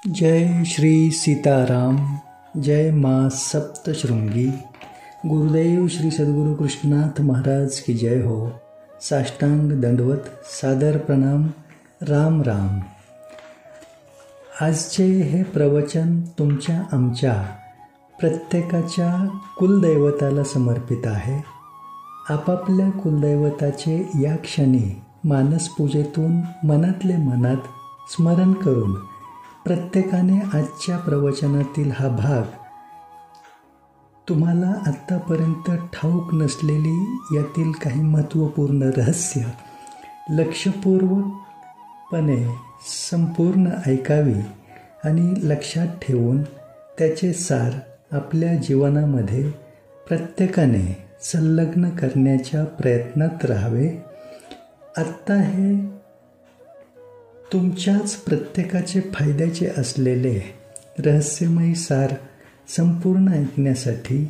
जय श्री सीताराम. जय माँ सप्तशृंगी. गुरुदेव श्री सद्गुरु कृष्णनाथ महाराज की जय हो. साष्टांग दंडवत, सादर प्रणाम. राम राम. आजचे हे प्रवचन तुमच्या आमच्या प्रत्येकाच्या कुलदैवताला समर्पित आहे. आपापल्या कुलदैवताचे या क्षणी मानसपूजेतून मनातले मनात स्मरण करून प्रत्येकाने आजच्या प्रवचनातील हा भाग तुम्हाला आत्तापर्यंत ठाऊक नसलेली यातील काही महत्त्वपूर्ण रहस्य लक्षपूर्वकपणे संपूर्ण ऐकावी आणि लक्षात ठेवून त्याचे सार आपल्या जीवनामध्ये प्रत्येकाने संलग्न करण्याच्या प्रयत्नात राहावे. आत्ता हे तुमच्याच प्रत्येकाचे फायद्याचे असलेले रहस्यमयी सार संपूर्ण ऐकण्यासाठी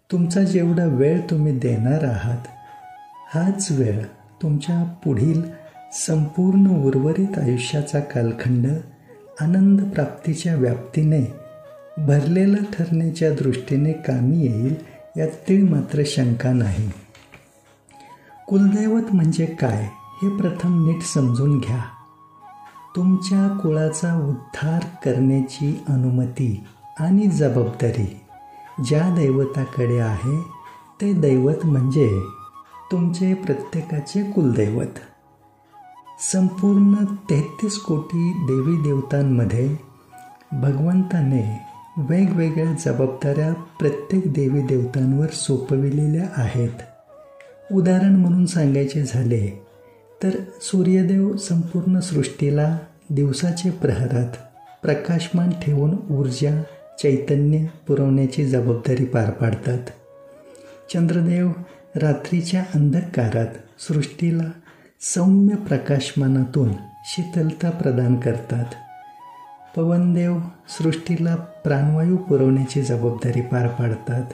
तुमचा जेवढा वेळ तुम्ही देणार आहात, हाच वेळ तुमच्या पुढील संपूर्ण उर्वरित आयुष्याचा कालखंड आनंद प्राप्तीच्या व्याप्तीने भरलेला ठरण्याच्या दृष्टीने कामी येईल, यातील मात्र शंका नाही. कुलदैवत म्हणजे काय हे प्रथम नीट समजून घ्या. तुमच्या कुळाचा उद्धार करण्याची अनुमती आणि जबाबदारी ज्या दैवताकडे आहे ते दैवत म्हणजे तुमचे प्रत्येकाचे कुलदैवत. संपूर्ण 33 कोटी देवी देवतांमध्ये भगवंताने वेगवेगळ्या जबाबदाऱ्या प्रत्येक देवी देवतांवर सोपविलेल्या आहेत. उदाहरण म्हणून सांगायचे झाले तर सूर्यदेव संपूर्ण सृष्टीला दिवसाचे प्रहरात प्रकाशमान ठेवून ऊर्जा चैतन्य पुरवण्याची जबाबदारी पार पाडतात. चंद्रदेव रात्रीच्या अंधकारात सृष्टीला सौम्य प्रकाशमानातून शीतलता प्रदान करतात. पवनदेव सृष्टीला प्राणवायू पुरवण्याची जबाबदारी पार पाडतात.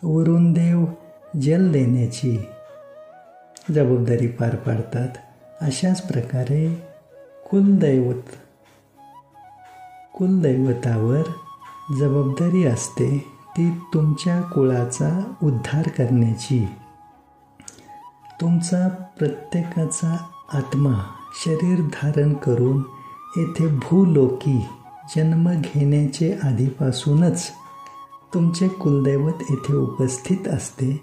वरुणदेव जल देण्याची जबाबदारी पार पाडतात. अशाच प्रकारे कुलदैवतावर जबाबदारी असते ती तुमच्या कुळाचा उद्धार करण्याची. तुमचा प्रत्येकाचा आत्मा शरीर धारण करून येथे भूलोकी जन्म घेण्याचे आधीपासूनच तुमचे कुलदैवत येथे उपस्थित असते.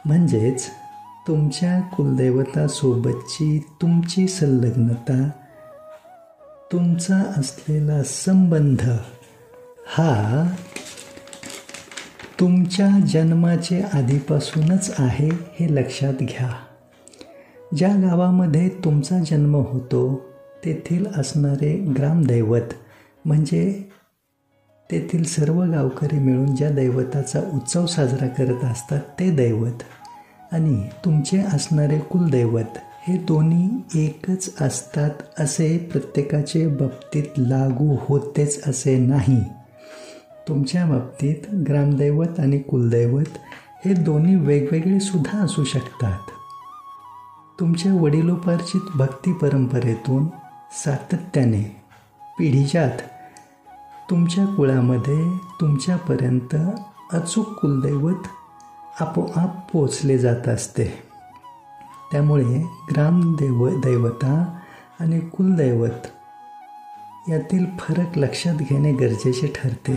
म्हणजेच तुमच्या कुलदैवतासोबतची तुमची संलग्नता, तुमचा असलेला संबंध हा तुमच्या जन्माचे आधीपासूनच आहे हे लक्षात घ्या. ज्या गावामध्ये तुमचा जन्म होतो तेथील असणारे ग्रामदैवत म्हणजे तेथील सर्व गावकरी मिळून ज्या दैवताचा उत्सव साजरा करत असतात ते दैवत आणि तुमचे असणारे कुलदैवत हे दोन्ही एकच असतात असे प्रत्येकाचे बाबतीत लागू होतेच असे नाही. तुमच्या बाबतीत ग्रामदैवत आणि कुलदैवत हे दोन्ही वेगवेगळे सुद्धा असू शकतात. तुमच्या वडिलोपार्जित भक्ती परंपरेतून सातत्याने पिढीजात तुमच्या कुळामध्ये तुमच्यापर्यंत अचूक कुलदैवत आपोआप पोचले जात असते. त्यामुळे दैवता आणि कुलदैवत यातील फरक लक्षात घेणे गरजेचे ठरते.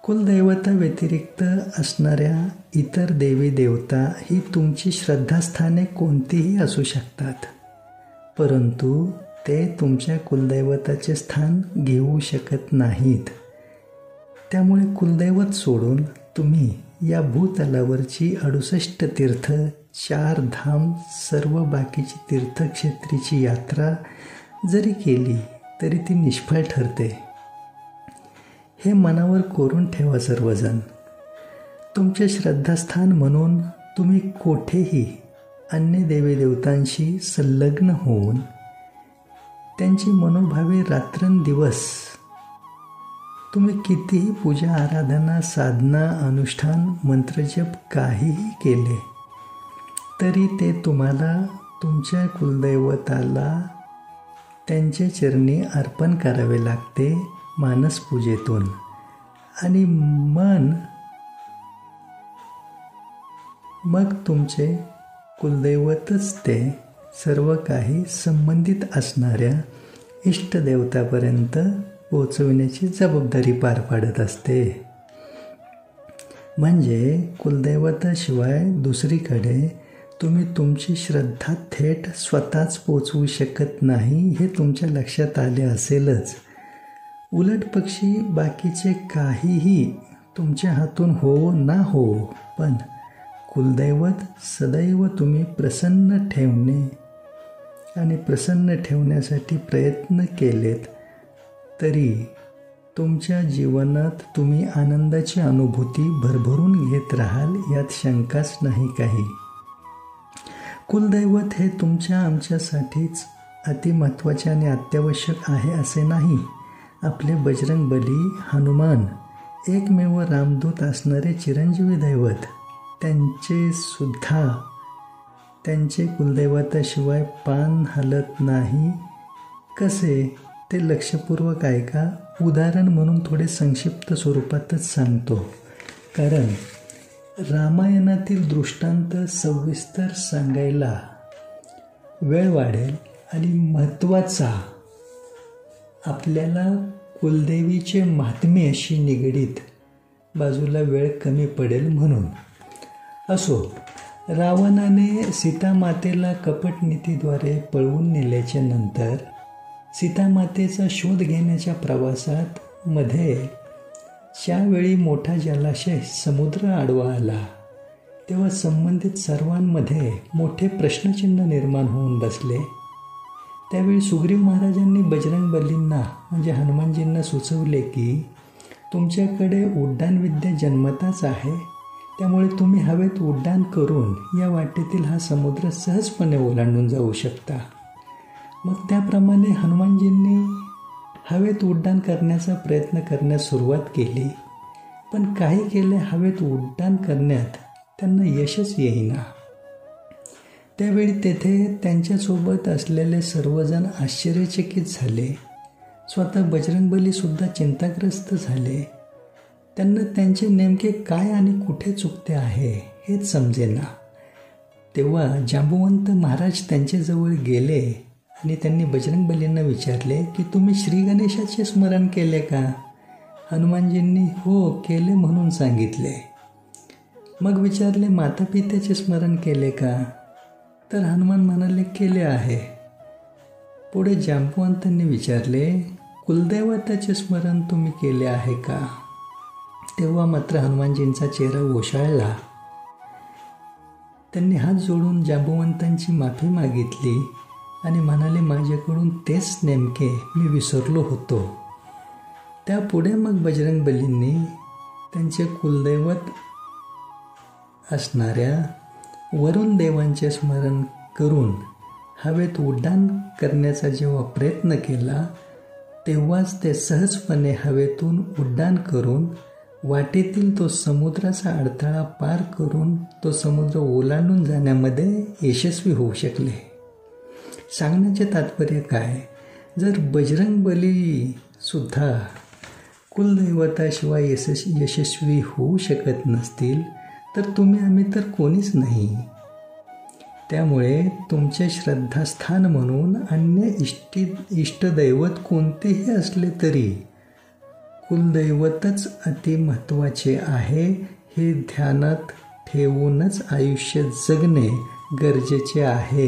कुलदैवता व्यतिरिक्त असणाऱ्या इतर देवी देवता ही तुमची श्रद्धास्थाने कोणतीही असू शकतात, परंतु ते तुमच्या कुलदैवताचे स्थान घेऊ शकत नाहीत. त्यामुळे कुलदैवत सोडून तुम्ही या भूतलावरची 68 तीर्थ, 4 धाम, सर्व बाकीची तीर्थक्षेत्रीची यात्रा जरी केली तरी ती निष्फळ ठरते. हे मनावर कोरून ठेवा सर्वजण. तुमचे श्रद्धास्थान म्हणून तुम्ही कोठेही अन्य देवी देवतांशी संलग्न होऊन त्यांची मनोभावे रात्रंदिवस तुम्ही कितीही पूजा आराधना साधना अनुष्ठान मंत्रजप काहीही केले तरी ते तुम्हाला तुमच्या कुलदैवताला त्यांचे चरणी अर्पण करावे लागते मानस पूजेतून. आणि मग तुमचे कुलदैवतच ते सर्व काही संबंधित असणाऱ्या इष्टदेवतापर्यंत पोहोचविण्याची जबाबदारी पार पाडत असते. म्हणजे कुलदैवताशिवाय दुसरीकडे तुम्ही तुमची श्रद्धा थेट स्वतःच पोचवू शकत नाही हे तुमच्या लक्षात आले असेलच. उलट पक्षी बाकीचे काहीही तुमच्या हातून हो ना हो, पण कुलदैवत सदैव तुम्ही प्रसन्न ठेवणे आणि प्रसन्न ठेवण्यासाठी प्रयत्न केलेत तरी तुमच्या जीवनात तुम्ही आनंदाची अनुभूती भरभरून घेत राहाल यात शंकाच नाही काही. कुलदैवत हे तुमच्या आमच्यासाठीच अतिमहत्त्वाचे आणि अत्यावश्यक आहे असे नाही. आपले बजरंगबली, हनुमान, एकमेव रामदूत असणारे चिरंजीवी दैवत, त्यांचे कुलदैवताशिवाय पान हलत नाही. कसे ते लक्षपूर्वक ऐका. उदाहरण म्हणून थोडे संक्षिप्त स्वरूपातच सांगतो, कारण रामायणातील दृष्टांत सविस्तर सांगायला वेळ वाढेल आणि महत्त्वाचा आपल्याला कुलदेवीचे महात्म्याशी निगडीत बाजूला वेळ कमी पडेल म्हणून. असो, रावणाने सीतामातेला कपटनीतीद्वारे पळवून नेल्याच्या नंतर सीतामातेचा शोध घेण्याच्या प्रवासात मध्ये ज्यावेळी मोठा जलाशय समुद्र आडवा आला तेव्हा संबंधित सर्वांमध्ये मोठे प्रश्नचिन्ह निर्माण होऊन बसले. त्यावेळी सुग्रीव महाराजांनी बजरंगबलींना म्हणजे हनुमानजींना सुचवले की तुमच्याकडे उड्डाणविद्या जन्मताच आहे, त्यामुळे तुम्ही हवेत उड्डाण करून या वाटेतील हा समुद्र सहजपणे ओलांडून जाऊ शकता. मग त्याप्रमाणे हनुमानजींनी हवेत उड्डाण करण्याचा प्रयत्न करण्यास सुरुवात केली, पण काही केले हवेत उड्डाण करण्यात त्यांना यशच येईना. त्यावेळी तेथे त्यांच्यासोबत असलेले सर्वजण आश्चर्यचकित झाले. स्वतः बजरंगबलीसुद्धा चिंताग्रस्त झाले. त्यांना त्यांचे नेमके काय आणि कुठे चुकते आहे हेच समजेना. तेव्हा जांबुवंत महाराज त्यांच्याजवळ गेले आणि त्यांनी बजरंगबलींना विचारले की तुम्ही श्री गणेशाचे स्मरण केले का? हनुमानजींनी हो केले म्हणून सांगितले. मग विचारले माता पित्याचे स्मरण केले का? तर हनुमान म्हणाले केले आहे. पुढे जांबुवंतांनी विचारले कुलदैवताचे स्मरण तुम्ही केले आहे का? तेव्हा मात्र हनुमानजींचा चेहरा ओशाळला. त्यांनी हात जोडून जांबुवंतांची माफी मागितली आणि म्हणाले माझ्याकडून तेच नेमके मी विसरलो होतो. त्यापुढे मग बजरंगबलींनी त्यांचे कुलदैवत असणाऱ्या वरुण देवांचे स्मरण करून हवेत उड्डाण करण्याचा जेव्हा प्रयत्न केला तेव्हाच ते सहजपणे हवेतून उड्डाण करून वाटेतील तो समुद्राचा अडथळा पार करून तो समुद्र ओलांडून जाण्यामध्ये यशस्वी होऊ शकले. सांगण्याचे तात्पर्य काय? जर बजरंगबली सुद्धा कुलदैवताशिवाय यशस्वी होऊ शकत नसतील तर तुम्ही आम्ही तर कोणीच नाही. त्यामुळे तुमचे श्रद्धास्थान म्हणून अन्य इष्टदैवत कोणतेही असले तरी कुलदैवतच अतिमहत्त्वाचे आहे हे ध्यानात ठेवूनच आयुष्य जगणे गरजेचे आहे.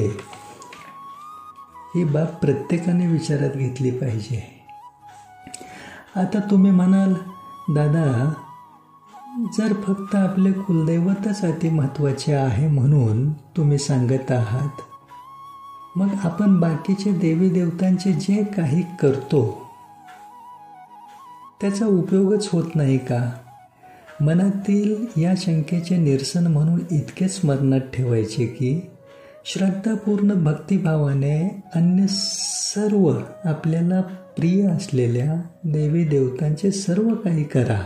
ही बाब प्रत्येकाने विचारात घेतली पाहिजे. आता तुम्ही म्हणाल दादा जर फक्त आपले कुलदैवतच अतिमहत्त्वाचे आहे म्हणून तुम्ही सांगत आहात, मग आपण बाकीचे देवी देवतांचे जे काही करतो त्याचा उपयोगच होत नाही का? मनातील या शंकेचे निरसन म्हणून इतके स्मरणात ठेवायचे की श्रद्धापूर्ण भक्तिभावाने अन्य सर्व आपल्याला प्रिय असलेल्या देवी देवतांचे सर्व काही करा,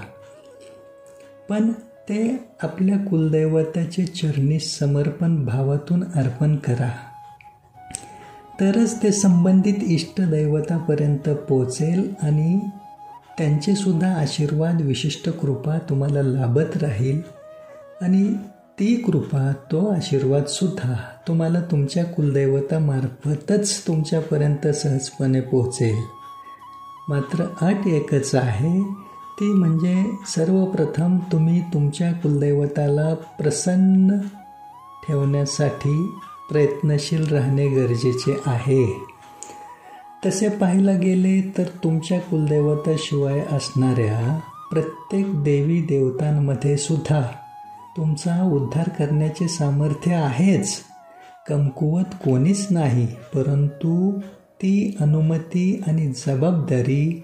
पण ते आपल्या कुलदैवताचे चरणी समर्पण भावातून अर्पण करा. तरच ते संबंधित इष्टदैवतापर्यंत पोचेल आणि त्यांचेसुद्धा आशीर्वाद, विशिष्ट कृपा तुम्हाला लाभत राहील आणि ती कृपा, तो आशीर्वादसुद्धा तुम्हाला तुमच्या कुलदैवतामार्फतच तुमच्यापर्यंत सहजपणे पोहोचेल. मात्र अट एकच आहे, ती म्हणजे सर्वप्रथम तुम्ही तुमच्या कुलदैवताला प्रसन्न ठेवण्यासाठी प्रयत्नशील राहणे गरजेचे आहे. तसे पाहायला गेले तर तुमच्या कुलदैवताशिवाय असणाऱ्या प्रत्येक देवी देवतांमध्ये सुद्धा तुमचा उद्धार करण्याचे सामर्थ्य आहेच. कमकुवत कोणीच नाही, परंतु ती अनुमती आणि जबाबदारी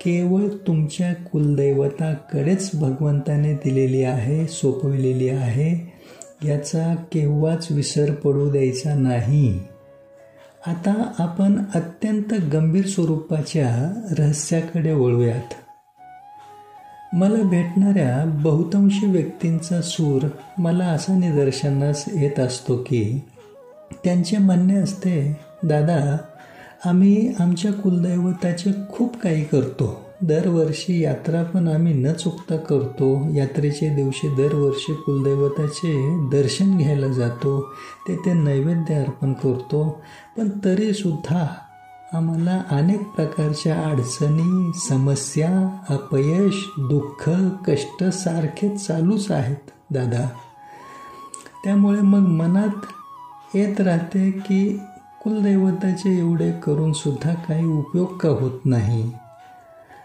केवळ तुमच्या कुलदैवताकडेच भगवंताने दिलेली आहे, सोपविलेली आहे. याचा केव्हाच विसर पडू द्यायचा नाही. आता आपण अत्यंत गंभीर स्वरूपाच्या रहस्याकडे वळूयात. मला भेटणाऱ्या बहुतांशी व्यक्तींचा सूर मला असा निदर्शनास येत असतो की त्यांचे म्हणणे असते, दादा, आम्ही आमच्या कुलदैवताचे खूप काही करतो. दरवर्षी यात्रा पण आम्ही न चुकता करतो. यात्रेच्या दिवशी दरवर्षी कुलदैवताचे दर्शन घ्यायला जातो, तेथे नैवेद्य अर्पण करतो. पण तरीसुद्धा आम्हाला अनेक प्रकारच्या अडचणी, समस्या, अपयश, दुःख, कष्ट सारखे चालूच आहेत दादा. त्यामुळे मग मनात येत राहते की कुलदैवताचे एवढे करूनसुद्धा काही उपयोग का होत नाही.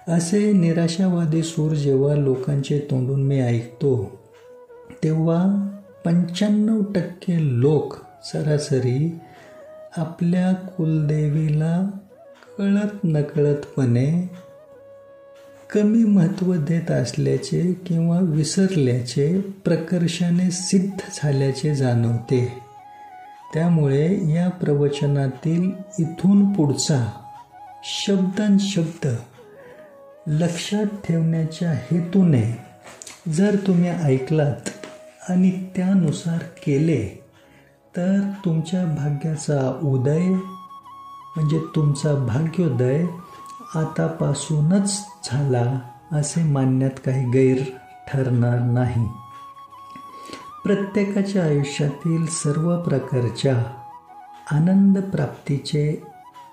असे निराशावादी सूर जेव्हा लोकांचे तोंडून मी ऐकतो, तेव्हा 95% लोक सरासरी आपल्या कुलदेवीला कळत नकळतपणे कमी महत्त्व देत असल्याचे किंवा विसरल्याचे प्रकर्षाने सिद्ध झाल्याचे जाणवते. त्यामुळे या प्रवचनातील इथून पुढचा शब्दांशब्द लक्षात ठेवण्याच्या हेतूने जर तुम्ही ऐकलात आणि त्यानुसार केले तर तुमच्या भाग्याचा उदय म्हणजे तुमचा भाग्योदय आतापासूनच झाला असे मानण्यात काही गैर ठरणार नाही. प्रत्येकाच्या आयुष्यातील सर्व प्रकारच्या आनंद प्राप्तीचे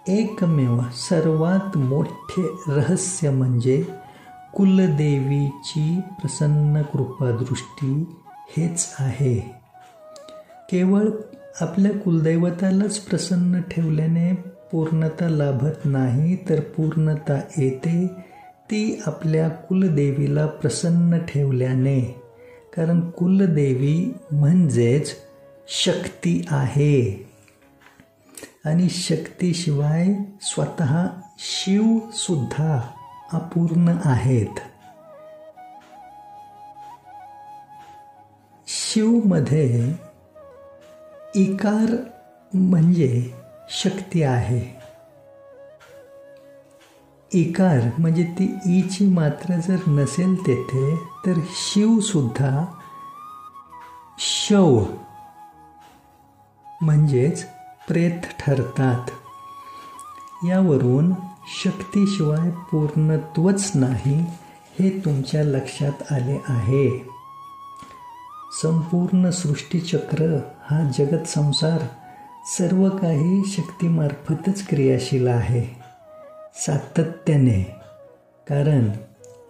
एकमेव सर्वात मोठे रहस्य म्हणजे कुलदेवीची प्रसन्न कृपादृष्टी हेच आहे. केवळ आपल्या कुलदैवतालाच प्रसन्न ठेवल्याने पूर्णता लाभत नाही, तर पूर्णता येते ती आपल्या कुलदेवीला प्रसन्न ठेवल्याने. कारण कुलदेवी म्हणजेच शक्ती आहे आणि शक्तीशिवाय स्वतः शिवसुद्धा अपूर्ण आहेत. शिवमध्ये इकार म्हणजे शक्ती आहे. इकार म्हणजे ती ईची मात्रा जर नसेल तेथे तर शिवसुद्धा शव म्हणजेच प्रेत ठरतात. यावरून शक्तीशिवाय पूर्णत्वच नाही हे तुमच्या लक्षात आले आहे. संपूर्ण सृष्टीचक्र हा जगत संसार सर्व काही शक्तीमार्फतच क्रियाशील आहे सातत्याने. कारण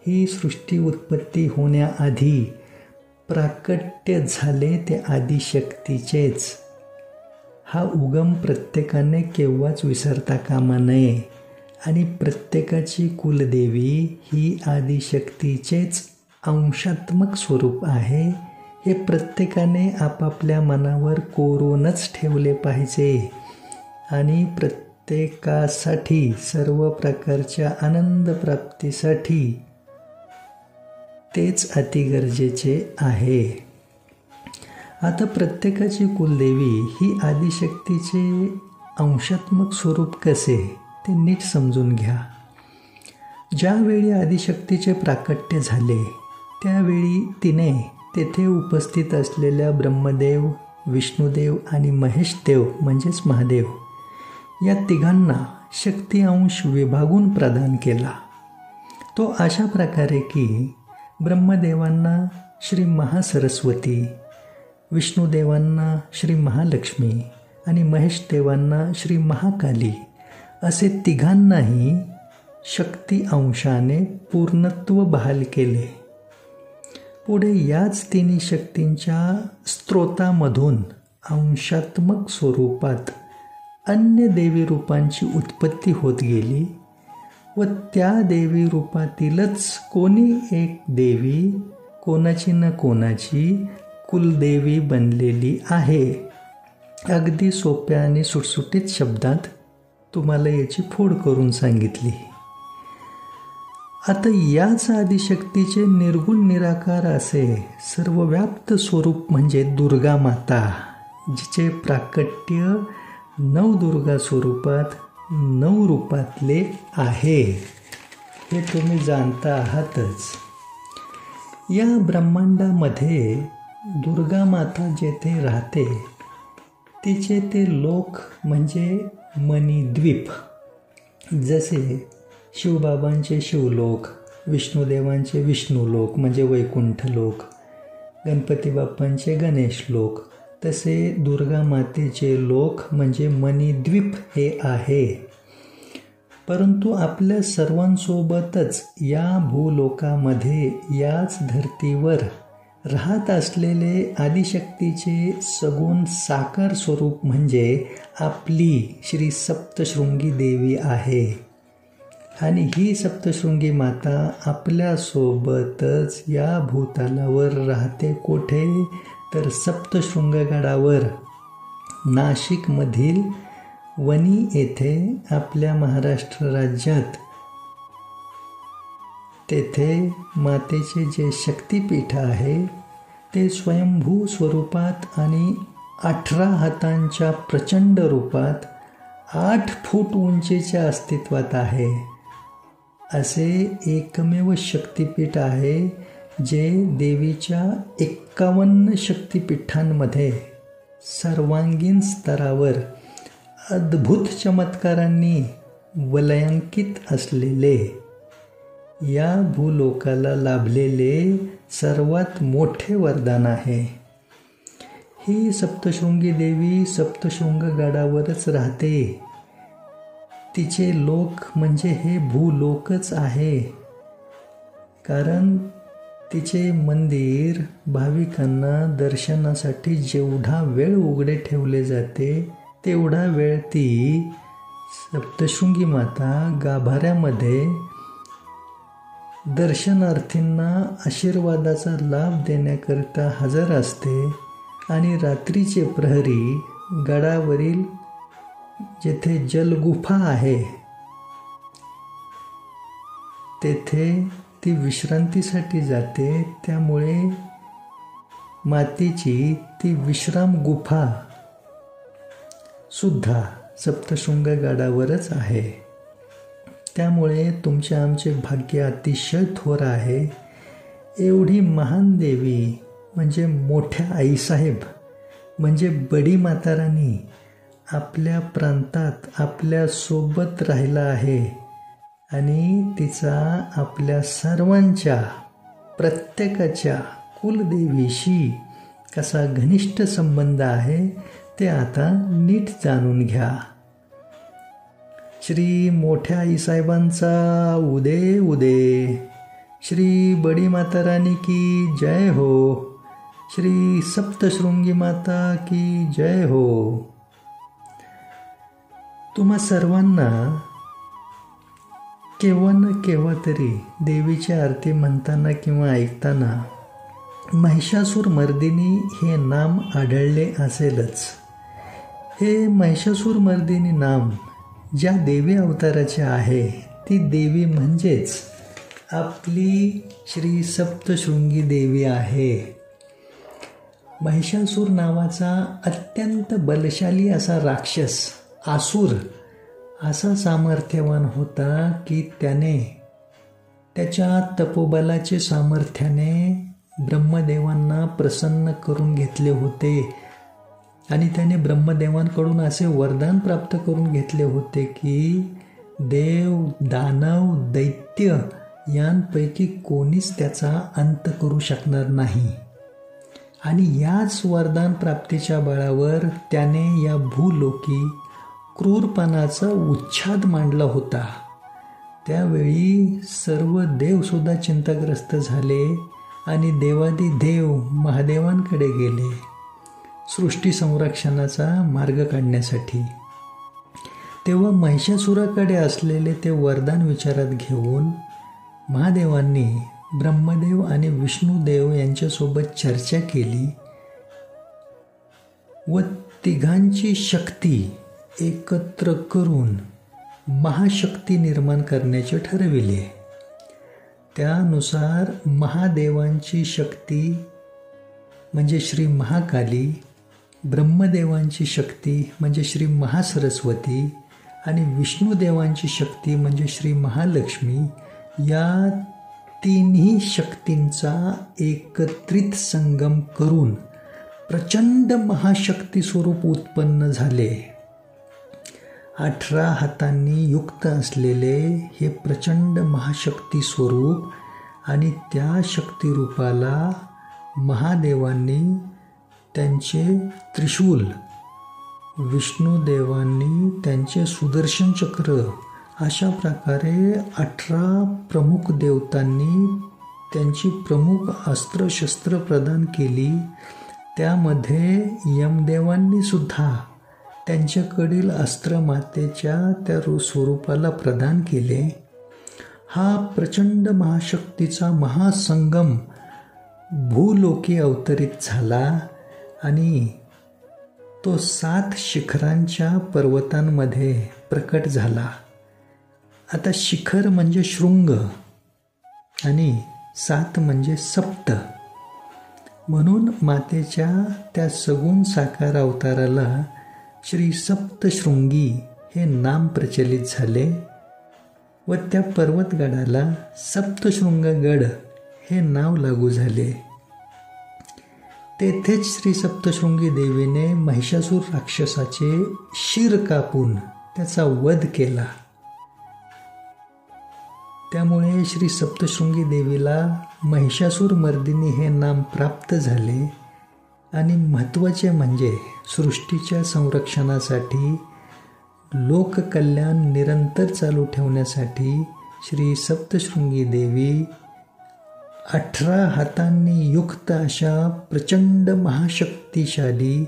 ही सृष्टी उत्पत्ती होण्याआधी प्राकट्य झाले ते आदिशक्तीचेच. हा उगम प्रत्येकाने केव्हाच विसरता कामा नये आणि प्रत्येकाची कुलदेवी ही आदिशक्तीचेच अंशात्मक स्वरूप आहे हे प्रत्येकाने आपापल्या मनावर कोरूनच ठेवले पाहिजे. आणि प्रत्येकासाठी सर्व प्रकारच्या आनंद प्राप्तीसाठी तेच अतिगरजेचे आहे. आता प्रत्येकाची कुलदेवी ही आदिशक्तीचे अंशात्मक स्वरूप कसे ते नीट समजून घ्या. ज्यावेळी आदिशक्तीचे प्राकट्य झाले त्यावेळी तिने तेथे उपस्थित असलेल्या ब्रह्मदेव, विष्णुदेव आणि महेशदेव म्हणजेच महादेव या तिघांना शक्ती अंश विभागून प्रदान केला. तो अशा प्रकारे की ब्रह्मदेवांना श्री महासरस्वती, विष्णुदेवांना श्री महालक्ष्मी आणि महेश देवांना श्री महाकाली असे तिघांनाही शक्ती अंशाने पूर्णत्व बहाल केले. पुढे याच तिन्ही शक्तींच्या स्त्रोतामधून अंशात्मक स्वरूपात अन्य देवी रूपांची उत्पत्ती होत गेली व त्या देवी रूपातीलच कोणी एक देवी कोणाची न कोणाची कुलदेवी बनलेली आहे. अगदी सोप्या आणि सुटसुटीत शब्दात तुम्हाला याची फोड करून सांगितली. आता याच आदिशक्तीचे निर्गुण निराकार असे सर्वव्याप्त स्वरूप म्हणजे दुर्गा माता, जिचे प्राकट्य नवदुर्गा स्वरूपात 9 रूपातले आहे, हे तुम्ही जाणता आहातच. या ब्रह्मांडामध्ये दुर्गा माता जेथे राहते तिचे ते लोक म्हणजे मणिद्वीप. जसे शिवबाबांचे शिवलोक, विष्णुदेवांचे विष्णुलोक म्हणजे वैकुंठ लोक, गणपती बाप्पांचे गणेश लोक, तसे दुर्गा मातेचे लोक म्हणजे मणिद्वीप हे आहे. परंतु आपल्या सर्वांसोबतच या भूलोकामध्ये याच धर्तीवर राहत असलेले आदिशक्तीचे सगुण साकार स्वरूप म्हणजे आपली श्री सप्तशृंगी देवी आहे. आणि ही सप्तशृंगी माता आपल्यासोबतच या भूतलावर राहते. कुठे तर सप्तशृंगगडावर, नाशिकमधील वणी येथे आपल्या महाराष्ट्र राज्यात. तेथे मातेचे जे शक्तिपीठ आहे ते स्वयंभू स्वरूपात आणि 18 हातांच्या प्रचंड रूपात 8 फूट उंचीच्या अस्तित्वात आहे. असे एकमेव शक्तिपीठ आहे जे देवीच्या 51 शक्तिपीठांमध्ये सर्वांगीण स्तरावर अद्भुत चमत्कारांनी वलयांकित असलेले, या भूलोकाला लाभलेले सर्वात मोठे वरदान आहे. ही सप्तशृंगी देवी सप्तशृंगगडावरच राहते. तिचे लोक म्हणजे हे भूलोकच आहे. कारण तिचे मंदिर भाविकांना दर्शनासाठी जेवढा वेळ उघडे ठेवले जाते तेवढा वेळ ती सप्तशृंगी माता गाभाऱ्यामध्ये दर्शनार्थींना आशीर्वादाचा लाभ देण्याकरिता हजर असते. आणि रात्रीचे प्रहरी गडावरील जेथे जलगुफा आहे तेथे ती विश्रांतीसाठी जाते. त्यामुळे मातेची ती विश्राम गुफा सुद्धा सप्तशृंगगडावरच आहे. त्यामुळे तुमचे आमचे भाग्य अतिशय थोर आहे. एवढी महान देवी म्हणजे मोठ्या आईसाहेब म्हणजे बडी मातारानी आपल्या प्रांतात आपल्यासोबत राहिला आहे. आणि तिचा आपल्या सर्वांच्या प्रत्येकाच्या कुलदेवीशी कसा घनिष्ठ संबंध आहे ते आता नीट जाणून घ्या. श्री मोठ्या आईसाहेबांचा उदे उदे. श्री बडी मातारानी की जय हो. श्री सप्तशृंगी माता की जय हो. तुम्हा सर्वांना केव्हा न केव्हा तरी देवीची आरती म्हणताना किंवा ऐकताना महिषासूर मर्दिनी हे नाम आढळले असेलच. हे महिषासूर मर्दिनी नाम ज्या देवी अवताराचे आहे ती देवी म्हणजेच आपली श्री सप्तशृंगी देवी आहे. महिषासूर नावाचा अत्यंत बलशाली असा राक्षस, आसूर असा सामर्थ्यवान होता की त्याने त्याच्या तपोबलाचे सामर्थ्याने ब्रह्मदेवांना प्रसन्न करून घेतले होते. आणि त्याने ब्रह्मदेवांकडून असे वरदान प्राप्त करून घेतले होते की देव, दानव, दैत्य यांपैकी कोणीच त्याचा अंत करू शकणार नाही. आणि याच वरदान प्राप्तीच्या बळावर त्याने या भूलोकी क्रूरपणाचा उच्छाद मांडला होता. त्यावेळी सर्व देवसुद्धा चिंताग्रस्त झाले आणि देवादिदेव महादेवांकडे गेले सृष्टी संरक्षणाचा मार्ग काढण्यासाठी. तेव्हा महिषासुराकडे असलेले ते वरदान विचारात घेऊन महादेवांनी ब्रह्मदेव आणि विष्णुदेव यांच्यासोबत चर्चा केली व तिघांची शक्ती एकत्र करून महाशक्ती निर्माण करण्याचे ठरविले. त्यानुसार महादेवांची शक्ती म्हणजे श्री महाकाली, ब्रह्मदेवांची शक्ती म्हणजे श्री महासरस्वती आणि विष्णुदेवांची शक्ती म्हणजे श्री महालक्ष्मी या तिन्ही शक्तींचा एकत्रित संगम करून प्रचंड महाशक्ती स्वरूप उत्पन्न झाले. 18 हातांनी युक्त असलेले हे प्रचंड महाशक्ती स्वरूप आणि त्या शक्तिरूपाला महादेवांनी त्यांचे त्रिशूल, विष्णुदेवांनी त्यांचे सुदर्शन चक्र अशा प्रकारे 18 प्रमुख देवतांनी त्यांची प्रमुख अस्त्रशस्त्र प्रदान केली. त्यामध्ये यमदेवांनी सुद्धा त्यांच्याकडील अस्त्र मातेच्या त्या स्वरूपाला प्रदान केले. हा प्रचंड महाशक्तीचा महासंगम भूलोकी अवतरित झाला आणि तो 7 शिखरांच्या पर्वतांमध्ये प्रकट झाला. आता शिखर म्हणजे शृंग आणि 7 म्हणजे सप्त, म्हणून मातेच्या त्या सगुण साकार अवताराला श्री सप्तशृंगी हे नाम प्रचलित झाले व त्या पर्वतगडाला सप्तशृंगगड हे नाव लागू झाले. तेथेच श्री सप्तशृंगी देवीने महिषासूर राक्षसाचे शिर कापून त्याचा वध केला. त्यामुळे श्री सप्तशृंगी देवीला महिषासूर मर्दिनी हे नाम प्राप्त झाले. आणि महत्त्वाचे म्हणजे सृष्टीच्या संरक्षणासाठी, लोककल्याण निरंतर चालू ठेवण्यासाठी श्री सप्तशृंगी देवी 18 हातांनी युक्त अशा प्रचंड महाशक्तिशाली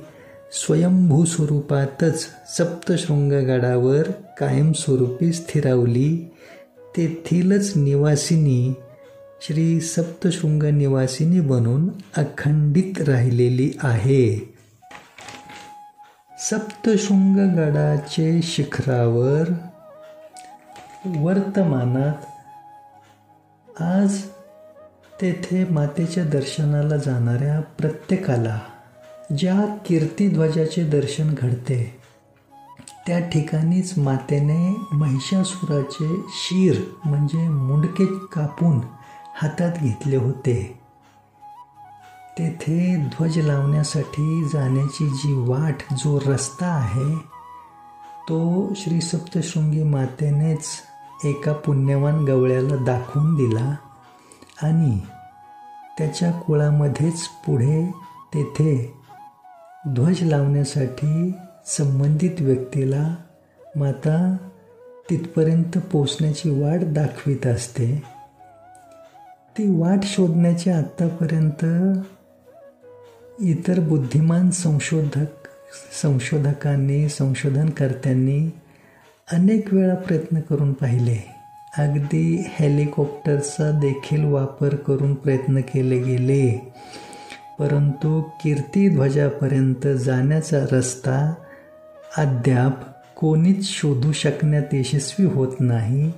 स्वयंभू स्वरूपातच सप्तशृंगगडावर कायमस्वरूपी स्थिरावली. तेथीलच निवासिनी श्री सप्तशृंग निवासिनी बनून अखंडित राहिलेली आहे. सप्तशृंगगडाचे शिखरावर वर्तमानात आज तेथे मातेच्या दर्शनाला जाणाऱ्या प्रत्येकाला ज्या कीर्तिध्वजाचे दर्शन घडते त्या ठिकाणीच मातेने महिषासुराचे शिर म्हणजे मुंडके कापून हातात घेतले होते. तेथे ध्वज लावण्यासाठी जाण्याची जी वाट, जो रस्ता आहे तो श्री सप्तशृंगी मातेनेच एका पुण्यवान गवळ्याला दाखवून दिला आणि त्याच्या कुळामध्येच पुढे तेथे ध्वज लावण्यासाठी संबंधित व्यक्तीला माता तिथपर्यंत पोचण्याची वाट दाखवित असते. ती वाट शोधण्याचे आत्तापर्यंत इतर बुद्धिमान संशोधकांनी, संशोधनकर्त्यांनी अनेक वेळा प्रयत्न करून पाहिले. अगदी हेलिकॉप्टरचा देखील वापर करून प्रयत्न केले गेले, परंतु कीर्तिध्वजापर्यंत जाण्याचा रस्ता अद्याप कोणीच शोधू शकण्यात यशस्वी होत नाही.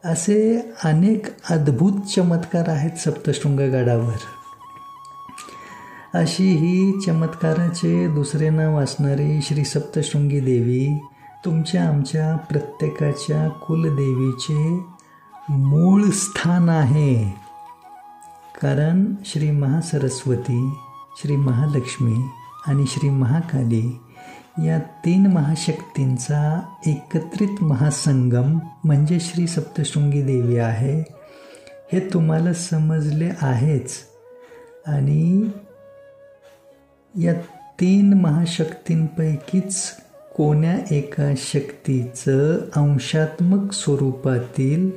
असे अनेक अद्भुत चमत्कार आहेत सप्तशृंगगडावर. अशी ही चमत्काराचे दुसरे नाव असणारी श्री सप्तशृंगी देवी तुमच्या आमच्या प्रत्येकाच्या कुलदेवीचे मूळ स्थान आहे. कारण श्री महासरस्वती, श्री महालक्ष्मी आणि श्री महाकाली या 3 महाशक्तींचा एकत्रित महासंगम म्हणजे श्री सप्तशृंगी देवी आहे, हे तुम्हाला समजले आहेच. आणि या 3 महाशक्तींपैकीच कोण्या एका शक्तीचं अंशात्मक स्वरूपातील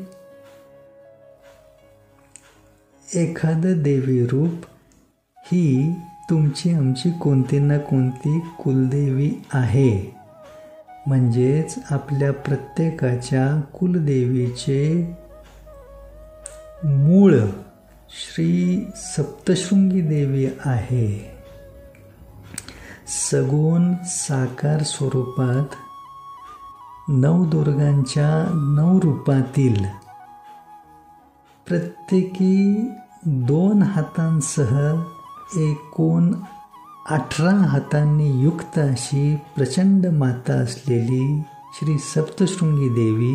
एखादं देवी रूप ही तुमची आमची कोणती ना कोणती कुलदेवी आहे. म्हणजेच आपल्या प्रत्येकाच्या कुलदेवीचे मूळ श्री सप्तशृंगी देवी आहे. सगुण साकार स्वरूपात नवदुर्गांच्या 9 रूपातील प्रत्येकी 2 हातांसह एकूण 18 हातांनी युक्त अशी प्रचंड माता असलेली श्री सप्तशृंगी देवी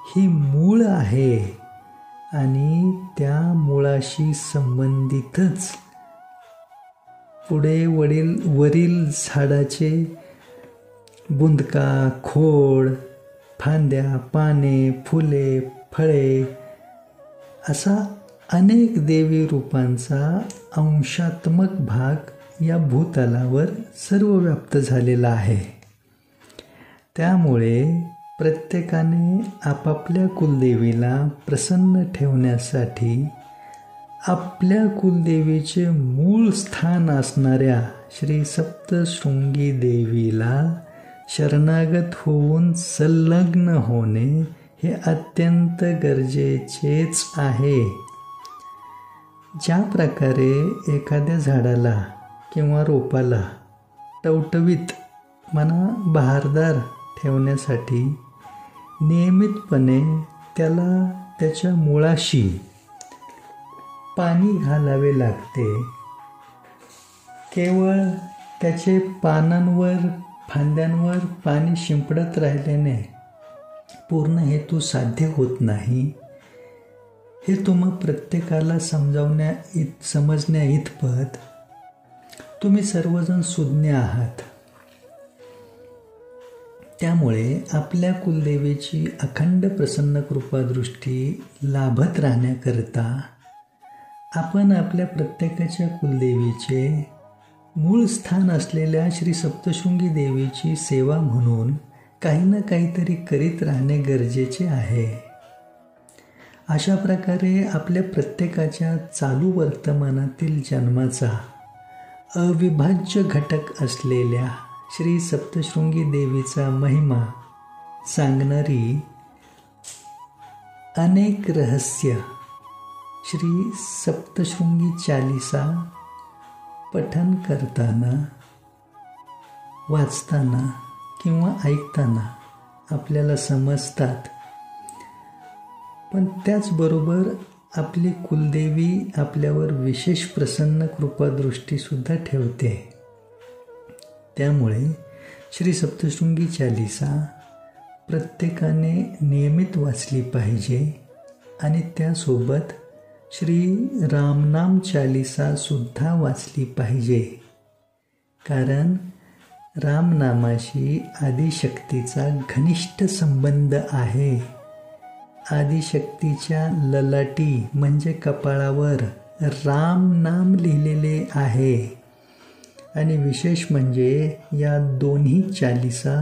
ही मूळ आहे. आणि त्या मुळाशी संबंधितच पुढे वरील झाडाचे बुंदका, खोड, फांद्या, पाने, फुले, फळे असा अनेक देवी रूपांचा अंशात्मक भाग या भूतलावर सर्व व्याप्त झालेला आहे. त्यामुळे प्रत्येकाने आपापल्या कुलदेवीला प्रसन्न ठेवण्यासाठी आपल्या कुलदेवीचे मूळ स्थान असणाऱ्या श्री सप्तशृंगी देवीला शरणागत होऊन संलग्न होणे हे अत्यंत गरजेचेच आहे. ज्या प्रकारे एखाद्या झाडाला किंवा रोपाला टवटवीत बहारदार ठेवण्यासाठी नियमितपणे त्याला त्याच्या मुळाशी पाणी घालावे लागते, केवळ त्याचे पानांवर फांद्यांवर पाणी शिंपडत राहिल्याने पूर्ण हेतू साध्य होत नाही. हे तुम्हा प्रत्येकाला समजण्या इतपत तुम्ही सर्वजण सुज्ञ आहात. त्यामुळे आपल्या कुलदेवीची अखंड प्रसन्न कृपादृष्टी लाभत राहण्याकरता आपण आपल्या प्रत्येकाच्या कुलदेवीचे मूळ स्थान असलेल्या श्री सप्तशृंगी देवीची सेवा म्हणून काही ना काहीतरी करीत राहणे गरजेचे आहे. अशा प्रकारे आपल्या प्रत्येकाच्या चालू वर्तमानातील जन्माचा अविभाज्य घटक असलेल्या श्री सप्तशृंगी देवीचा महिमा सांगणारी अनेक रहस्य श्री सप्तशृंगी चालीसा पठन करताना, वाचताना किंवा ऐकताना आपल्याला समजतात. पण त्याचबरोबर आपली कुलदेवी आपल्यावर विशेष प्रसन्न कृपादृष्टीसुद्धा ठेवते. त्यामुळे श्री सप्तशृंगी चालीसा प्रत्येकाने नियमित वाचली पाहिजे. आणि त्यासोबत श्री रामनाम चालीसासुद्धा वाचली पाहिजे. कारण रामनामाशी आदिशक्तीचा घनिष्ठ संबंध आहे. आदिशक्तीच्या ललाटी म्हणजे कपाळावर राम नाम लिहिलेले आहे. आणि विशेष म्हणजे या दोन्ही चालीसा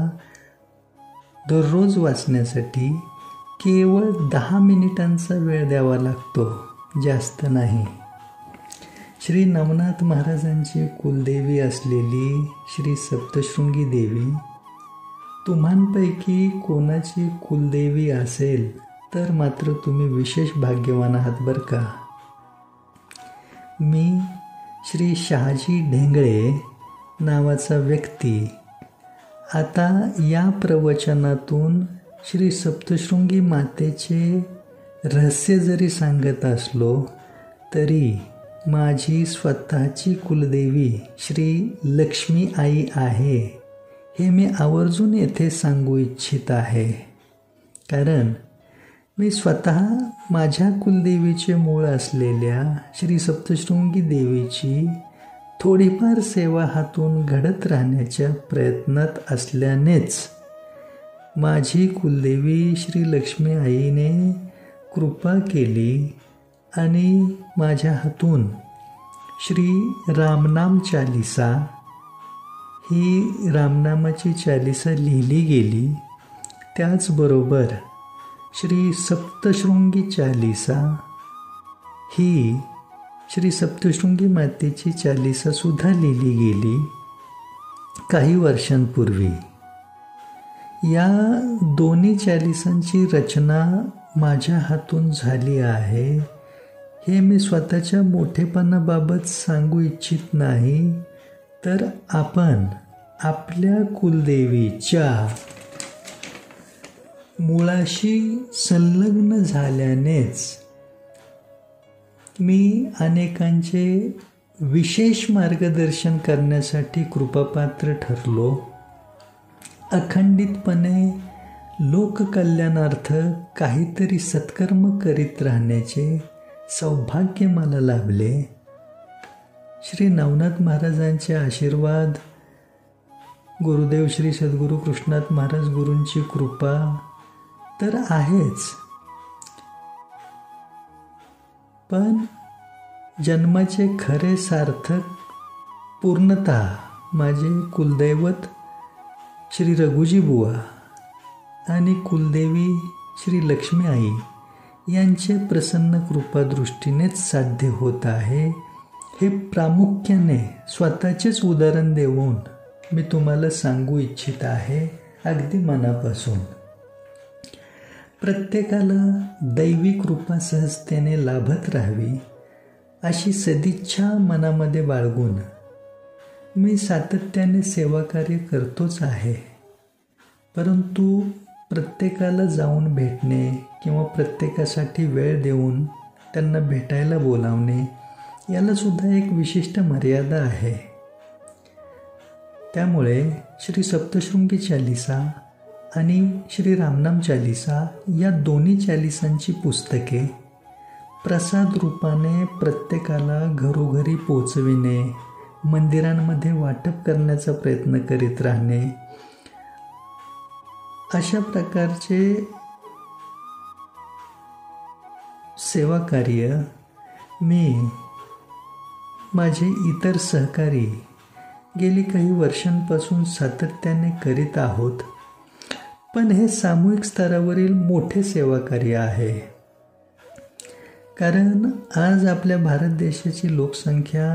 दररोज वाचण्यासाठी केवळ 10 मिनिटांचा वेळ द्यावा लागतो, जास्त नाही. श्री नवनाथ महाराजांची कुलदेवी असलेली श्री सप्तशृंगी देवी तुम्हांपैकी कोणाची कुलदेवी असेल तर मात्र तुम्ही विशेष भाग्यवान आहात बरं का. मी श्री शहाजी ढेंगळे नावाचा व्यक्ती आता या प्रवचनातून श्री सप्तशृंगी मातेचे रहस्य जरी सांगत असलो तरी माझी स्वतःची कुलदेवी श्री लक्ष्मी आई आहे हे मी आवर्जून येथे सांगू इच्छित आहे. कारण मी स्वतः माझ्या कुलदेवीचे मूळ असलेल्या श्री सप्तशृंगी देवीची थोडीफार सेवा हातून घडत राहण्याच्या प्रयत्नात असल्यानेच माझी कुलदेवी श्री लक्ष्मी आईने कृपा केली आणि माझ्या हातून श्री रामनाम चालिसा ही रामनामाची चालिसा लिहिली गेली. त्याचबरोबर श्री सप्तशृंगी चालिसा ही श्री सप्तशृंगी मातेची चालिसासुद्धा लिहिली गेली काही वर्षांपूर्वी. या दोन्ही चालिसांची रचना माझ्या हातून झाली आहे. हे मी स्वतःच्या मोठेपणाबाबत सांगू इच्छित नाही, तर आपण आपल्या कुलदेवीच्या मुळाशी संलग्न झाल्यानेच मी अनेकांचे विशेष मार्गदर्शन करण्यासाठी कृपापात्र ठरलो. अखंडितपणे लोककल्याणार्थ काहीतरी सत्कर्म करीत राहण्याचे सौभाग्य मला लाभले. श्री नवनाथ महाराजांचे आशीर्वाद, गुरुदेव श्री सद्गुरू कृष्णाथ महाराज गुरूंची कृपा तर आहेच, पण जन्माचे खरे सार्थक पूर्णतः माझे कुलदैवत श्री रघुजी बुवा आणि कुलदेवी श्री लक्ष्मी आई यांचे प्रसन्न कृपादृष्टीनेच साध्य होत आहे. हे प्रामुख्याने स्वतःचेच उदाहरण देऊन मी तुम्हाला सांगू इच्छित आहे अगदी मनापासून. प्रत्येकाला दैवी कृपा सहजतेने लाभत राहावी अशी सदिच्छा मनामध्ये बाळगून मी सातत्याने सेवाकार्य करतोच आहे. परंतु प्रत्येकाला जाऊन भेटणे किंवा प्रत्येकासाठी वेळ देऊन त्यांना भेटायला बोलावणे यालासुद्धा एक विशिष्ट मर्यादा आहे. त्यामुळे श्री सप्तशृंगी चालिसा आणि श्री रामनाम चालिसा या दोन्ही चालिसांची पुस्तके प्रसाद रूपाने प्रत्येकाला घरोघरी पोचविणे, मंदिरांमध्ये वाटप करण्याचा प्रयत्न करीत राहणे, अशा प्रकारचे सेवा कार्य मी माझे इतर सहकारी गेली काही वर्षांपासून सातत्याने करीत आहोत. पण हे सामूहिक स्तरावरील मोठे सेवा कार्य आहे. कारण आज आपल्या भारत देशाची लोकसंख्या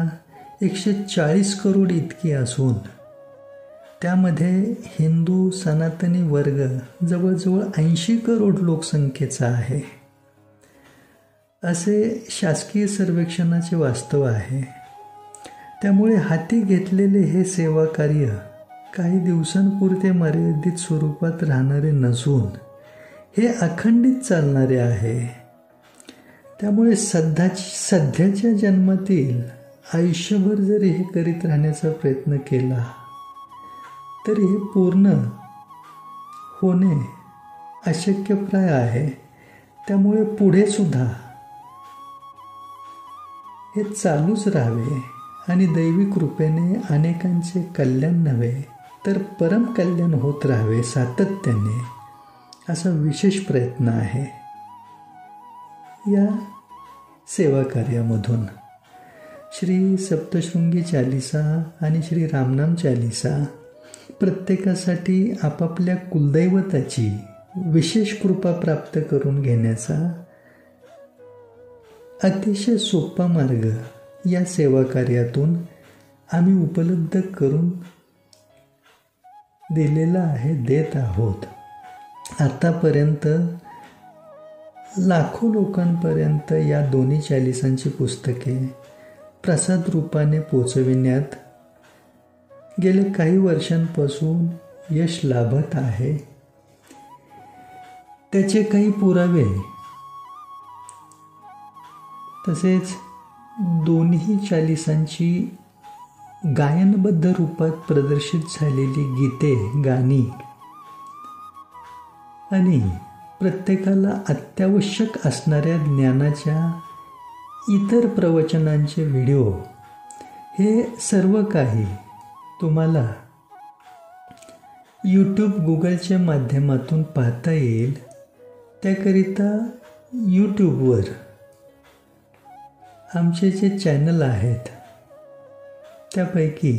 140 करोड इतकी असून त्यामध्ये हिंदू सनातनी वर्ग जवळजवळ 80 करोड लोकसंख्येचा आहे, असे शासकीय सर्वेक्षणाचे वास्तव आहे. त्यामुळे हाती घेतलेले हे सेवा कार्य काही दिवसांपुरते मर्यादित स्वरूपात राहणारे नसून हे अखंडित चालणारे आहे. त्यामुळे सध्याच्या जन्मातील आयुष्यभर जरी हे करीत राहण्याचा प्रयत्न केला तरी हे पूर्ण होणे अशक्यप्राय आहे. त्यामुळे पुढे सुद्धा हे चालूच राहावे आणि दैवी कृपेने अनेकांचे कल्याण नव्हे तर परम कल्याण होत राहावे सातत्याने, असा विशेष प्रयत्न आहे. या सेवा कार्यामधून श्री सप्तशृंगी चालिसा आणि श्री रामनाम चालिसा प्रत्येकासाठी आपापल्या कुलदैवताची विशेष कृपा प्राप्त करून घेण्याचा अतिशय सोपा मार्ग या सेवा कार्यातून आम्ही उपलब्ध करून दिलेला आहे, देत आहोत. आतापर्यंत लाखो लोकांपर्यंत या दोन्ही चालिसांची पुस्तके प्रसाद रूपाने पोचविण्यात गेले काही वर्षांपासून यश लाभत आहे. त्याचे काही पुरावे तसेच दोन्ही चालिसांची गायनबद्ध रूपात प्रदर्शित झालेली गीते, गाणी आणि प्रत्येकाला अत्यावश्यक असणाऱ्या ज्ञानाच्या इतर प्रवचनांचे व्हिडिओ हे सर्व काही तुम्हाला यूट्यूब गुगलच्या माध्यमातून पाहता येईल. त्याकरिता यूट्यूबवर आमचे जे चॅनल आहेत त्यापैकी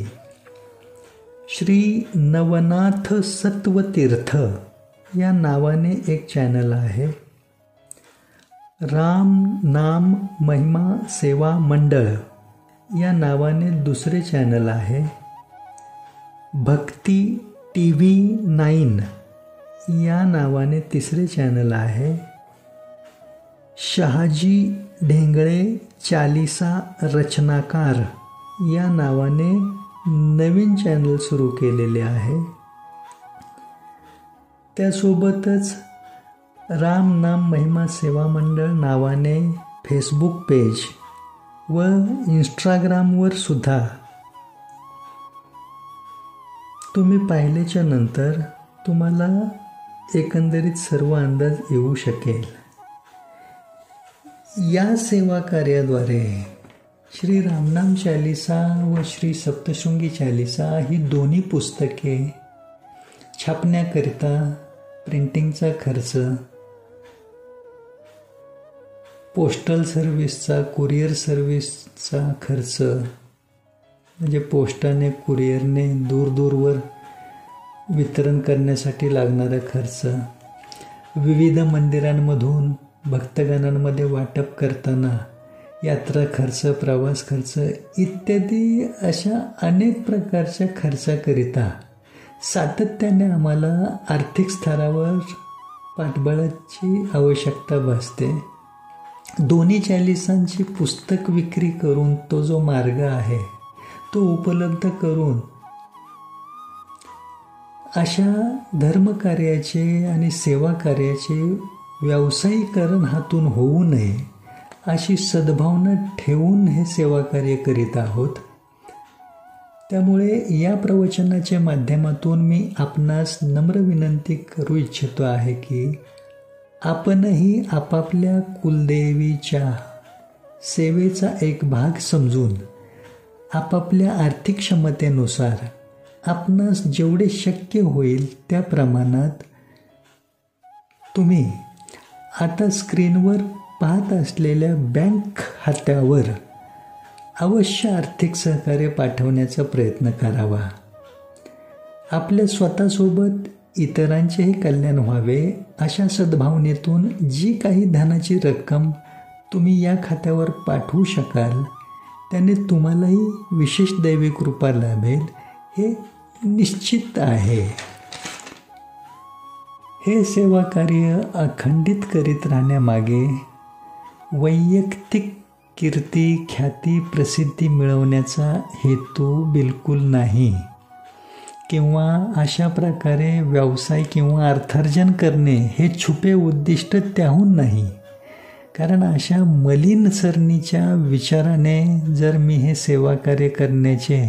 श्री नवनाथ सत्वतीर्थ या नावाने एक चॅनल आहे. राम नाम महिमा सेवा मंडळ या नावाने दुसरे चॅनल आहे. भक्ती TV9 या नावाने तिसरे चॅनल आहे. शहाजी ढेंगळे चालिसा रचनाकार या नावाने नवीन चॅनल सुरू केलेले आहे. त्यासोबतच राम नाम महिमा सेवा मंडळ नावाने फेसबुक पेज व इंस्टाग्रामवर सुद्धा तुम्ही पाहिल्याच्या नंतर तुम्हाला एकंदरीत सर्व अंदाज येऊ शकेल. या सेवा कार्याद्वारे श्री रामनाम चालिसा व श्री सप्तशृंगी चालिसा ही दोन्ही पुस्तके छापण्याकरिता प्रिंटिंगचा खर्च, पोस्टल सर्व्हिसचा, कुरिअर सर्व्हिसचा खर्च म्हणजे पोस्टाने कुरिअरने दूरवर वितरण करण्यासाठी लागणारा खर्च, विविध मंदिरांमधून भक्तगणांमध्ये वाटप करताना यात्रा खर्च, प्रवास खर्च इत्यादी अशा अनेक प्रकारच्या खर्चाकरिता सातत्याने आम्हाला आर्थिक स्तरावर पाठबळाची आवश्यकता भासते. दोन्ही चालिसांची पुस्तक विक्री करून तो जो मार्ग आहे तो उपलब्ध करून अशा धर्मकार्याचे आणि सेवा कार्याचे व्यावसायीकरण हातून होऊ नये अशी सद्भावना ठेवून हे सेवा कार्य करीत आहोत. त्यामुळे या प्रवचनाच्या माध्यमातून मी आपणास नम्र विनंती करू इच्छितो आहे की आपणही आपापल्या कुलदेवीच्या सेवेचा एक भाग समजून आपापल्या आर्थिक क्षमतेनुसार आपणास जेवढे शक्य होईल त्या प्रमाणात तुम्ही आता स्क्रीनवर पाहत असलेल्या बँक खात्यावर अवश्य आर्थिक सहकार्य पाठवण्याचा प्रयत्न करावा. आपल्या स्वतःसोबत इतरांचेही कल्याण व्हावे अशा सद्भावनेतून जी काही धनाची रक्कम तुम्ही या खात्यावर पाठवू शकाल त्याने तुम्हालाही विशेष दैवी कृपा लाभेल हे निश्चित आहे. हे सेवा कार्य अखंडित करीत राहण्यामागे वैयक्तिक कीर्ती, ख्याती, प्रसिद्धी मिळवण्याचा हेतू बिलकुल नाही किंवा अशा प्रकारे व्यवसाय किंवा अर्थार्जन करणे हे छुपे उद्दिष्ट त्याहून नाही. कारण अशा मलिन सरणीच्या विचाराने जर मी हे सेवा कार्य करण्याचे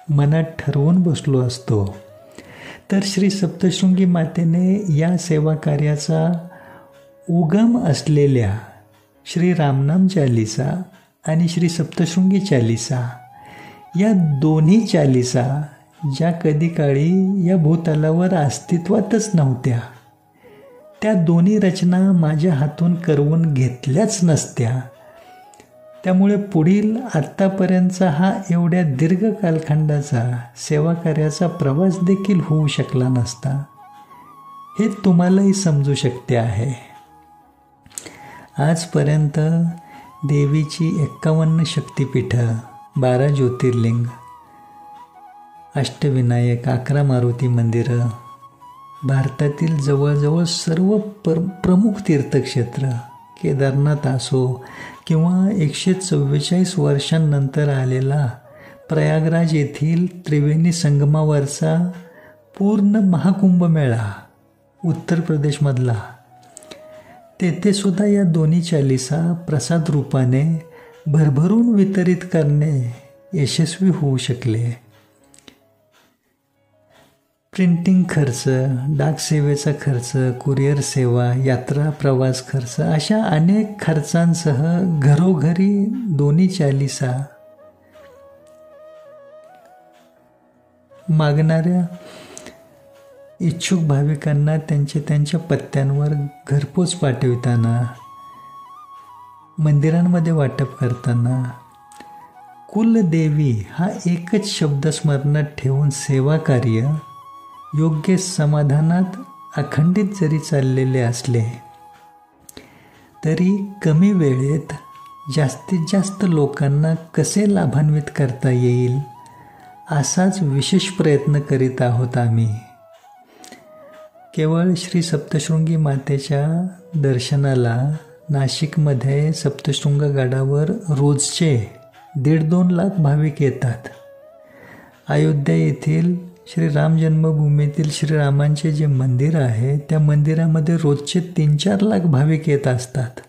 मनात ठरवून बसलो असतो तर श्री सप्तशृंगी मातेने या सेवा कार्याचा उगम असलेल्या श्री रामनाम चालिसा आणि श्री सप्तशृंगी चालिसा या दोन्ही चालिसा ज्या कधी काळी या भूतलावर अस्तित्वातच नव्हत्या त्या दोन्ही रचना माझ्या हातून करवून घेतल्याच नसत्या. त्यामुळे पुढील आत्तापर्यंतचा हा एवढ्या दीर्घ कालखंडाचा सेवा कार्याचा प्रवास देखील होऊ शकला नसता हे तुम्हालाही समजू शकते आहे. आजपर्यंत देवीची 51 शक्तिपीठं, 12 ज्योतिर्लिंग, अष्टविनायक, 11 मारुती मंदिरं, भारतातील जवळजवळ सर्व प्रमुख तीर्थक्षेत्र, केदारनाथ असो किंवा 144 वर्षांनंतर आलेला प्रयागराज येथील त्रिवेणी संगमावरचा पूर्ण महाकुंभमेळा उत्तर प्रदेशमधला, तेथेसुद्धा या दोन्ही चालिसा प्रसाद रूपाने भरभरून वितरित करणे यशस्वी होऊ शकले. प्रिंटिंग खर्च, डाक सेवेचा खर्च, कुरिअर सेवा, यात्रा प्रवास खर्च अशा अनेक खर्चांसह घरोघरी दोन्ही चालिसा मागणाऱ्या इच्छुक भाविकांना त्यांच्या पत्त्यांवर घरपोच पाठविताना, मंदिरांमध्ये वाटप करताना कुलदेवी हा एकच शब्द स्मरणात ठेवून सेवा कार्य योग्य समाधानात अखंडित जरी चाललेले असले तरी कमी वेळेत जास्तीत जास्त लोकांना कसे लाभान्वित करता येईल असाच विशेष प्रयत्न करीत आहोत आम्ही. केवळ श्री सप्तशृंगी मातेच्या दर्शनाला नाशिकमध्ये सप्तशृंग गडावर रोजचे 1.5-2 लाख भाविक येतात. अयोध्या येथील श्री राम जन्मभूमीतील श्रीरामांचे जे मंदिर आहे त्या मंदिरामध्ये रोजचे 3-4 लाख भाविक येत असतात.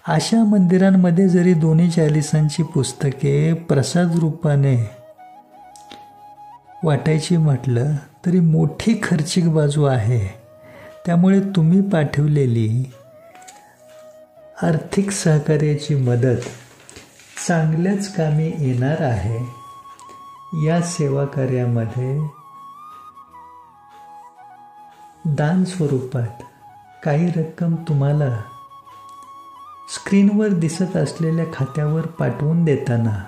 अशा मंदिरांमध्ये जरी दोन्ही चालिसांची पुस्तके प्रसाद रूपाने वाटायची म्हटलं तरी मोठी खर्चिक बाजू आहे. त्यामुळे तुम्ही पाठवलेली आर्थिक सहकार्याची मदत चांगल्याच कामी येणार आहे. या सेवा कार्यामध्ये दान स्वरूपात काही रक्कम तुम्हाला स्क्रीनवर दिसत असलेल्या खात्यावर पाठवून देताना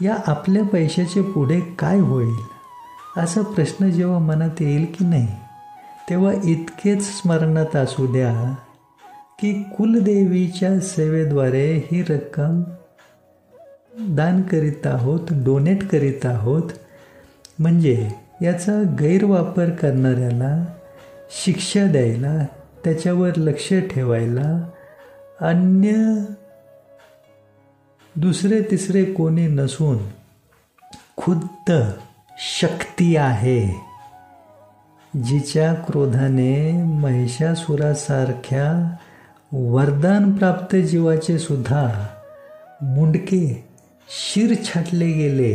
या आपल्या पैशाचे पुढे काय होईल असा प्रश्न जेव्हा मनात येईल की नाही, तेव्हा इतकेच स्मरणात असू द्या की कुलदेवीच्या सेवेद्वारे ही रक्कम दान करीत आहोत, डोनेट करीत आहोत. म्हणजे याचा गैरवापर करणाऱ्याला शिक्षा द्यायला, त्याच्यावर लक्ष ठेवायला अन्य दुसरे तिसरे कोणी नसून खुद्द शक्ती आहे, जिच्या क्रोधाने महिषासुरासारख्या वरदानप्राप्त जीवाचे सुद्धा मुंडके शिर छाटले गेले.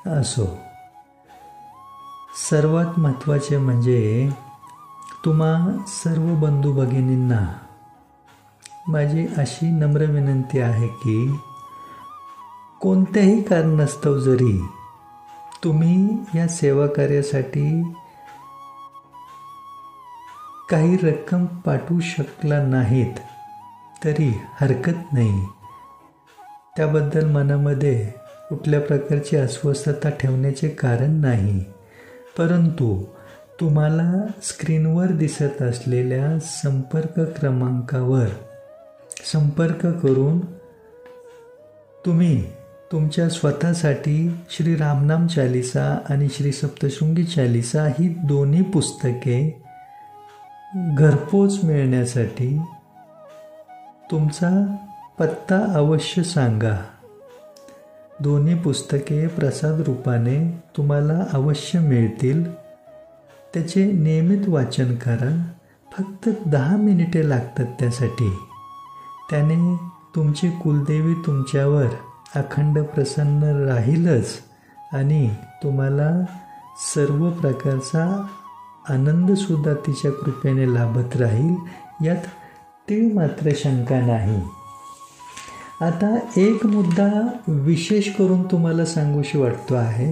असो, सर्वात महत्त्वाचे म्हणजे तुम्हा सर्व बंधू भगिनींना माझी अशी नम्र विनंती आहे की कोणत्याही कारणास्तव जरी तुम्ही या सेवा कार्यासाठी काही रक्कम पाठवू शकला नाहीत तरी हरकत नाही. त्याबद्दल मनामध्ये कुठल्या प्रकारची अस्वस्थता ठेवण्याचे कारण नाही. परंतु तुम्हाला स्क्रीनवर दिसत असलेल्या संपर्क क्रमांकावर संपर्क करून तुम्ही तुमच्या स्वतःसाठी श्री रामनाम चालिसा आणि श्री सप्तशृंगी चालिसा ही दोन्ही पुस्तके घरपोच मिळण्यासाठी तुमचा पत्ता अवश्य सांगा. दोन्ही पुस्तके प्रसाद रूपाने तुम्हाला अवश्य मिळतील. त्याचे नियमित वाचन करा. फक्त 10 मिनिटे लागतात त्यासाठी. त्याने तुमची कुलदेवी तुमच्यावर अखंड प्रसन्न राहीलच आणि तुम्हाला सर्व प्रकारचा आनंदसुद्धा तिच्या कृपेने लाभत राहील, यात तीळ मात्र शंका नाही. आता एक मुद्दा विशेष करून तुम्हाला सांगूशी वाटतो आहे,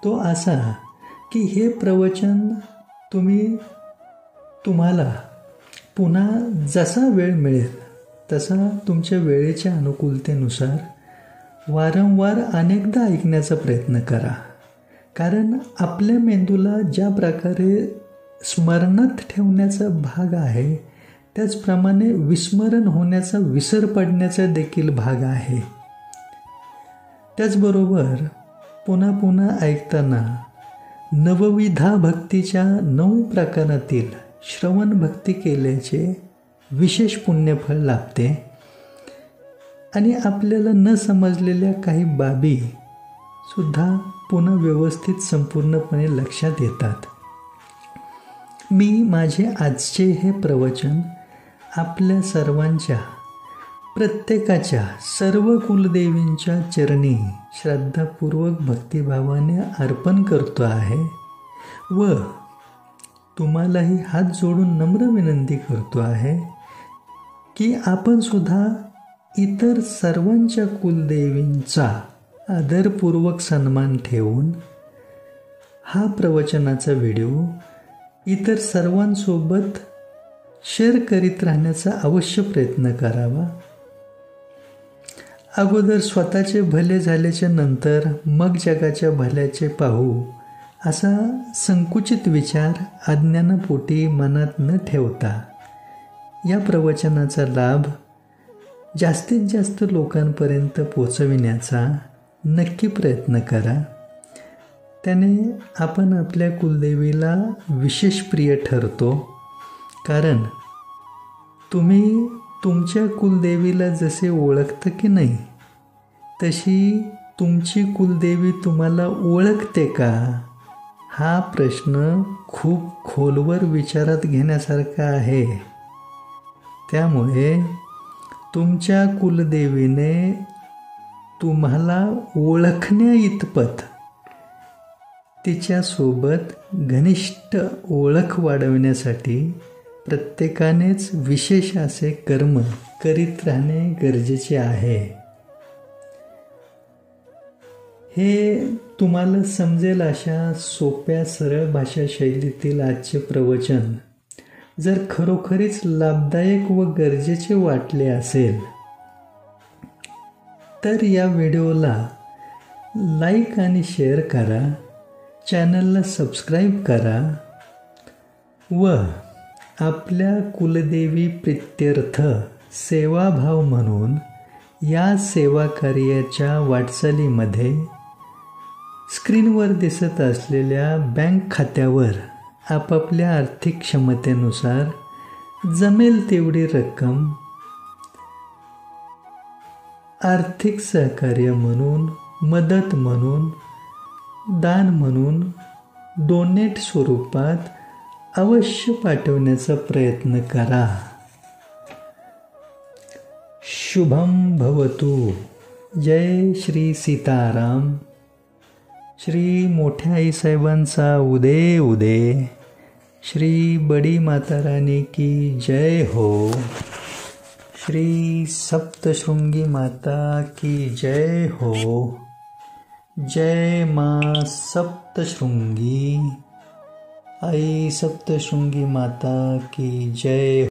तो असा की हे प्रवचन तुम्हाला पुन्हा जसा वेळ मिळेल तसा तुमच्या वेळेच्या अनुकूलतेनुसार वारंवार अनेकदा ऐकण्याचा प्रयत्न करा. कारण आपल्या मेंदूला ज्या प्रकारे स्मरणात ठेवण्याचा भाग आहे त्याचप्रमाणे विस्मरण होण्याचा, विसर पडण्याचा देखील भाग आहे. त्याचबरोबर पुन्हा पुन्हा ऐकताना नवविधा भक्तीच्या 9 प्रकारातील श्रवण भक्ती केल्याचे विशेष पुण्यफळ लाभते आणि आपल्याला न समजलेल्या काही बाबी सुद्धा पुन्हा व्यवस्थित संपूर्णपणे लक्षात येतात. मी माझे आजचे हे प्रवचन आपल्या सर्वांच्या, प्रत्येकाच्या, सर्व कुलदेवींच्या चरणी श्रद्धापूर्वक भक्तिभावाने अर्पण करतो आहे व तुम्हालाही हात जोडून नम्र विनंती करतो आहे की आपण सुद्धा इतर सर्वांच्या कुलदेवींचा आदरपूर्वक सन्मान ठेवून हा प्रवचनाचा व्हिडिओ इतर सर्वांसोबत शेअर करीत राहण्याचा अवश्य प्रयत्न करावा. अगोदर स्वतःचे भले झाल्याच्या नंतर मग जगाच्या भल्याचे पाहू असा संकुचित विचार अज्ञानापोटी मनात न ठेवता या प्रवचनाचा लाभ जास्तीत जास्त लोकांपर्यंत पोचविण्याचा नक्की प्रयत्न करा. त्याने आपण आपल्या कुलदेवीला विशेष प्रिय ठरतो. कारण तुम्ही तुमच्या कुलदेवीला जसे ओळखता की नाही तशी तुमची कुलदेवी तुम्हाला ओळखते का हा प्रश्न खूप खोलवर विचारात घेण्यासारखा आहे. त्यामुळे तुमच्या कुलदेवीने तुम्हाला ओळखण्या इतपत तिच्यासोबत घनिष्ठ ओळख वाढवण्यासाठी प्रत्येकानेच विशेष असे कर्म करीत राहणे गरजेचे आहे. हे तुम्हाला समजेल अशा सोप्या सरळ भाषा शैलीतील आजचे प्रवचन जर खरोखरीच लाभदायक व गरजेचे वाटले असेल तर या व्हिडिओला लाईक आणि शेअर करा, चॅनलला सबस्क्राईब करा व आपल्या कुलदेवी प्रित्यर्थ सेवाभाव म्हणून या सेवा कार्याच्या वाटचालीमध्ये स्क्रीनवर दिसत असलेल्या बँक खात्यावर आपापल्या आर्थिक क्षमतेनुसार जमेल तेवढी रक्कम आर्थिक सहकार्य म्हणून, मदत म्हणून, दान म्हणून, डोनेट स्वरूपात अवश्य पाठवण्याचा प्रयत्न करा. शुभम भवतु. जय श्री सीताराम. श्री मोठ्या आईसाहेबांचा उदे उदे. श्री बडी माता रानी की जय हो. श्री सप्तशृंगी माता की जय हो. जय माँ सप्तशृंगी. आई सप्तशृंगी माता की जय.